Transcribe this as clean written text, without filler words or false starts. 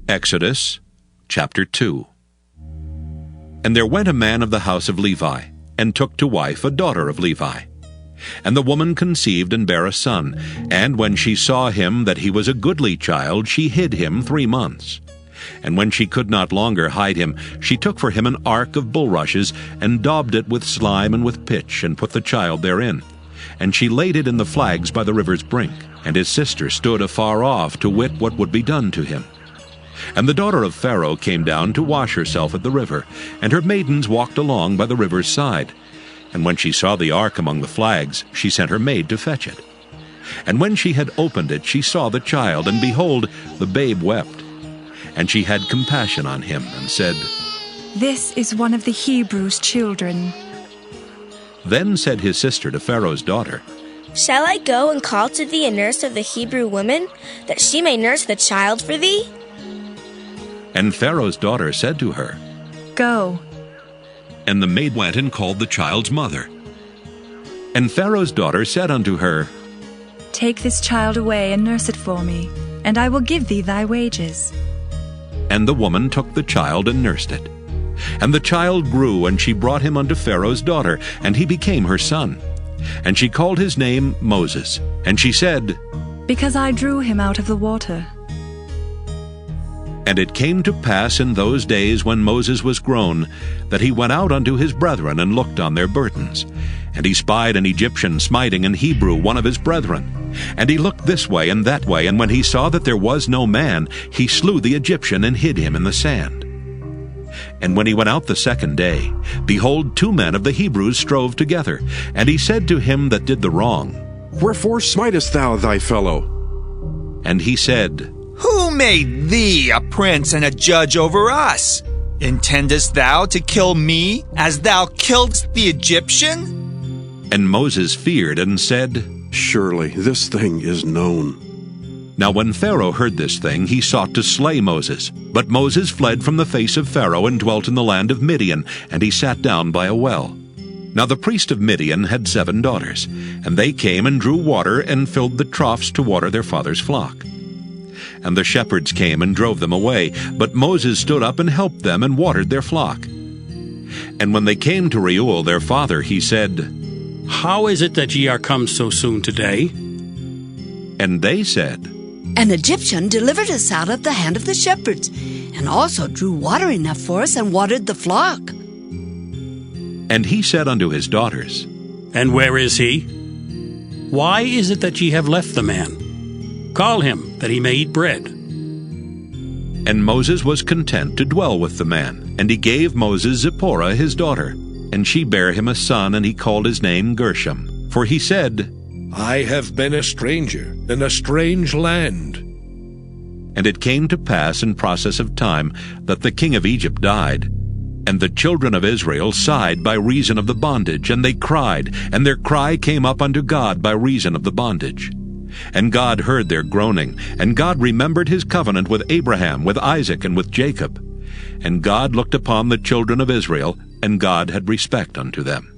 Exodus chapter 2. And there went a man of the house of Levi, and took to wife a daughter of Levi. And the woman conceived and bare a son, and when she saw him that he was a goodly child, she hid him 3 months. And when she could not longer hide him, she took for him an ark of bulrushes, and daubed it with slime and with pitch, and put the child therein. And she laid it in the flags by the river's brink. And his sister stood afar off to wit what would be done to him. And the daughter of Pharaoh came down to wash herself at the river, and her maidens walked along by the river's side. And when she saw the ark among the flags, she sent her maid to fetch it. And when she had opened it, she saw the child, and behold, the babe wept. And she had compassion on him, and said, "This is one of the Hebrews' children." Then said his sister to Pharaoh's daughter, "Shall I go and call to thee a nurse of the Hebrew women, that she may nurse the child for thee?" And Pharaoh's daughter said to her, "Go." And the maid went and called the child's mother. And Pharaoh's daughter said unto her, "Take this child away and nurse it for me, and I will give thee thy wages." And the woman took the child and nursed it. And the child grew, and she brought him unto Pharaoh's daughter, and he became her son. And she called his name Moses. And she said, "Because I drew him out of the water." And it came to pass in those days when Moses was grown, that he went out unto his brethren, and looked on their burdens. And he spied an Egyptian smiting an Hebrew, one of his brethren. And he looked this way and that way, and when he saw that there was no man, he slew the Egyptian, and hid him in the sand. And when he went out the second day, behold, 2 men of the Hebrews strove together. And he said to him that did the wrong, "Wherefore smitest thou thy fellow?" And he said, "Who made thee a prince and a judge over us? Intendest thou to kill me, as thou killedst the Egyptian?" And Moses feared, and said, "Surely this thing is known." Now when Pharaoh heard this thing, he sought to slay Moses. But Moses fled from the face of Pharaoh, and dwelt in the land of Midian, and he sat down by a well. Now the priest of Midian had 7 daughters, and they came and drew water, and filled the troughs to water their father's flock. And the shepherds came and drove them away, but Moses stood up and helped them, and watered their flock. And when they came to Reuel their father, he said, "How is it that ye are come so soon today?" And they said, "An Egyptian delivered us out of the hand of the shepherds, and also drew water enough for us, and watered the flock." And he said unto his daughters, "And where is he? Why is it that ye have left the man? Call him, that he may eat bread." And Moses was content to dwell with the man. And he gave Moses Zipporah his daughter. And she bare him a son, and he called his name Gershom. For he said, "I have been a stranger in a strange land." And it came to pass in process of time that the king of Egypt died. And the children of Israel sighed by reason of the bondage, and they cried, and their cry came up unto God by reason of the bondage. And God heard their groaning, and God remembered his covenant with Abraham, with Isaac, and with Jacob. And God looked upon the children of Israel, and God had respect unto them.